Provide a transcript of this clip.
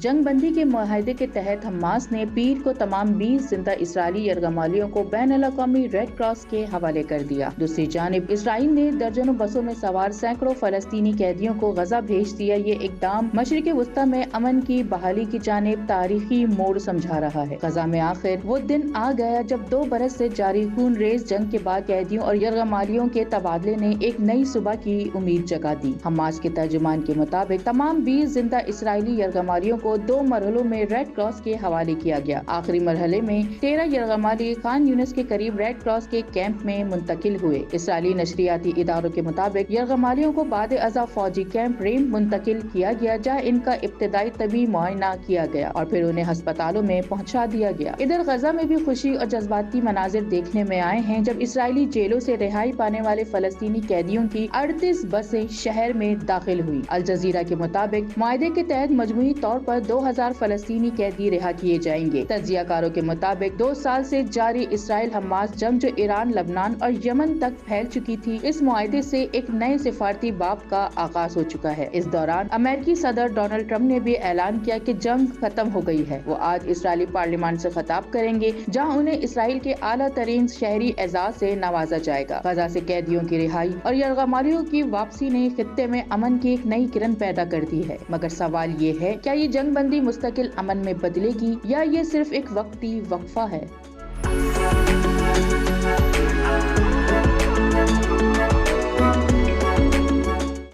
جنگ بندی کے معاہدے کے تحت حماس نے پیر کو تمام 20 زندہ اسرائیلی یرغمالیوں کو بین الاقوامی ریڈ کراس کے حوالے کر دیا۔ دوسری جانب اسرائیل نے درجنوں بسوں میں سوار سینکڑوں فلسطینی قیدیوں کو غزہ بھیج دیا۔ یہ اقدام مشرق وسطیٰ میں امن کی بحالی کی جانب تاریخی موڑ سمجھا رہا ہے۔ غزہ میں آخر وہ دن آ گیا جب 2 برس سے جاری خون ریز جنگ کے بعد قیدیوں اور یرغمالیوں کے تبادلے نے ایک نئی صبح کی امید جگا دی۔ حماس کے ترجمان کے مطابق تمام 20 زندہ اسرائیلی یرغمالیوں کو 2 مرحلوں میں ریڈ کراس کے حوالے کیا گیا۔ آخری مرحلے میں 13 یرغمالی خان یونس کے قریب ریڈ کراس کے کیمپ میں منتقل ہوئے۔ اسرائیلی نشریاتی اداروں کے مطابق یرغمالیوں کو بعد ازاں فوجی کیمپ ریم منتقل کیا گیا، جہاں ان کا ابتدائی طبی معائنہ کیا گیا اور پھر انہیں ہسپتالوں میں پہنچا دیا گیا۔ ادھر غزہ میں بھی خوشی اور جذباتی مناظر دیکھنے میں آئے ہیں جب اسرائیلی جیلوں سے رہائی پانے والے فلسطینی قیدیوں کی 38 بسیں شہر میں داخل ہوئی۔ الجزیرہ کے مطابق معاہدے کے تحت مجموعی طور پر 2000 فلسطینی قیدی رہا کیے جائیں گے۔ تجزیہ کاروں کے مطابق 2 سال سے جاری اسرائیل حماس جنگ جو ایران، لبنان اور یمن تک پھیل چکی تھی، اس معاہدے سے ایک نئے سفارتی باب کا آغاز ہو چکا ہے۔ اس دوران امریکی صدر ڈونلڈ ٹرمپ نے بھی اعلان کیا کہ جنگ ختم ہو گئی ہے۔ وہ آج اسرائیلی پارلیمان سے خطاب کریں گے، جہاں انہیں اسرائیل کے اعلیٰ ترین شہری اعزاز سے نوازا جائے گا۔ غزہ سے قیدیوں کی رہائی اور یرغمالیوں کی واپسی نے خطے میں امن کی ایک نئی کرن پیدا کر دی ہے، مگر سوال یہ ہے کیا یہ جنگ بندی مستقل امن میں بدلے گی یا یہ صرف ایک وقتی وقفہ ہے؟